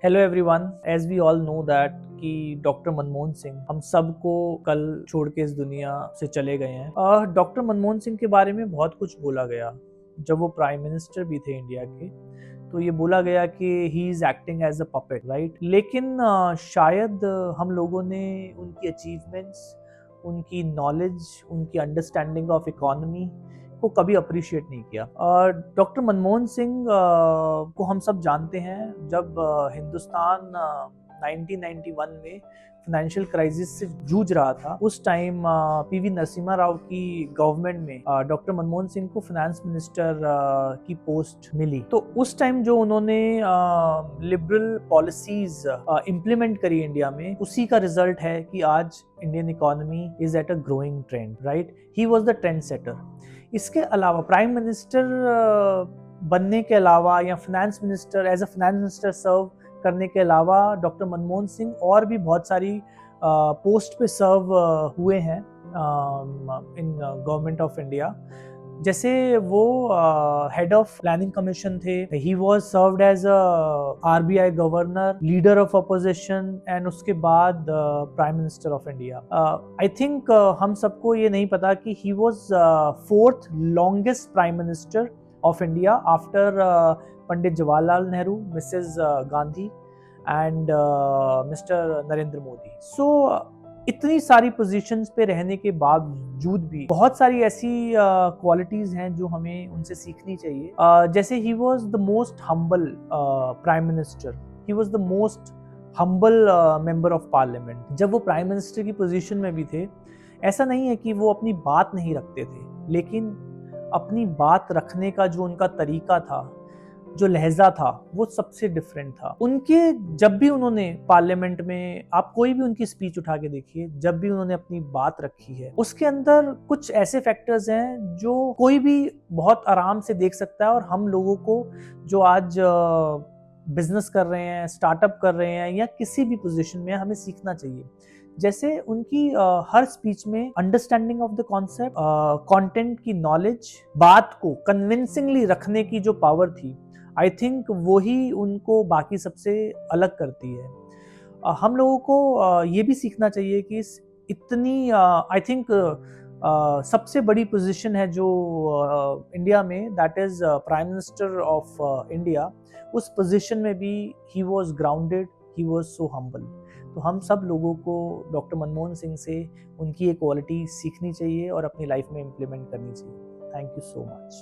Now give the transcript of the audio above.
Hello everyone, as we all know that कि doctor Manmohan Singh हम सबको कल छोड़ के इस दुनिया से चले गए हैं। डॉक्टर मनमोहन सिंह के बारे में बहुत कुछ बोला गया जब वो प्राइम मिनिस्टर भी थे इंडिया के। तो ये बोला गया कि he is acting as a puppet, right. लेकिन शायद हम लोगों ने उनकी अचीवमेंट्स, उनकी नॉलेज, उनकी अंडरस्टैंडिंग ऑफ इकोनॉमी को कभी अप्रिशिएट नहीं किया। डॉक्टर मनमोहन सिंह को हम सब जानते हैं जब हिंदुस्तान 1991 में फाइनेंशियल क्राइसिस से जूझ रहा था। उस टाइम पीवी नरसिम्हा राव की गवर्नमेंट में डॉक्टर मनमोहन सिंह को फाइनेंस मिनिस्टर की पोस्ट मिली। तो उस टाइम जो उन्होंने लिबरल पॉलिसीज इम्प्लीमेंट करी इंडिया में, उसी का रिजल्ट है कि आज Indian economy is at a growing trend, right. He was the trend setter. इसके अलावा प्राइम मिनिस्टर बनने के अलावा या finance minister, as a finance minister serve करने के अलावा डॉक्टर मनमोहन सिंह और भी बहुत सारी पोस्ट पे सर्व हुए हैं इन गवर्नमेंट ऑफ इंडिया। जैसे वो हेड ऑफ प्लानिंग कमीशन थे, he was served as a RBI governor, leader of opposition and उसके बाद prime minister of India. I think हम सबको ये नहीं पता कि he was fourth longest prime minister of India after Pandit Jawaharlal Nehru, Mrs Gandhi and Mr Narendra Modi. So इतनी सारी पोजीशंस पे रहने के बावजूद भी बहुत सारी ऐसी क्वालिटीज हैं जो हमें उनसे सीखनी चाहिए। जैसे he was the most humble prime minister, he was the most humble member of parliament. जब वो प्राइम मिनिस्टर की पोजीशन में भी थे, ऐसा नहीं है कि वो अपनी बात नहीं रखते थे, लेकिन अपनी बात रखने का जो उनका तरीका था, जो लहजा था, वो सबसे डिफरेंट था। उनके जब भी उन्होंने पार्लियामेंट में, आप कोई भी उनकी स्पीच उठा के देखिए, जब भी उन्होंने अपनी बात रखी है, उसके अंदर कुछ ऐसे फैक्टर्स हैं जो कोई भी बहुत आराम से देख सकता है और हम लोगों को जो आज बिजनेस कर रहे हैं, स्टार्टअप कर रहे हैं या किसी भी पोजीशन में, हमें सीखना चाहिए। जैसे उनकी हर स्पीच में understanding of the concept, content की नॉलेज, बात को कन्विंसिंगली रखने की जो पावर थी, आई थिंक वो ही उनको बाकी सबसे अलग करती है। हम लोगों को ये भी सीखना चाहिए कि इतनी आई थिंक सबसे बड़ी पोजीशन है जो इंडिया में, that is prime minister of India. उस पोजीशन में भी he was grounded, he was so humble. तो हम सब लोगों को डॉक्टर मनमोहन सिंह से उनकी ये क्वालिटी सीखनी चाहिए और अपनी लाइफ में इम्प्लीमेंट करनी चाहिए। Thank you so much.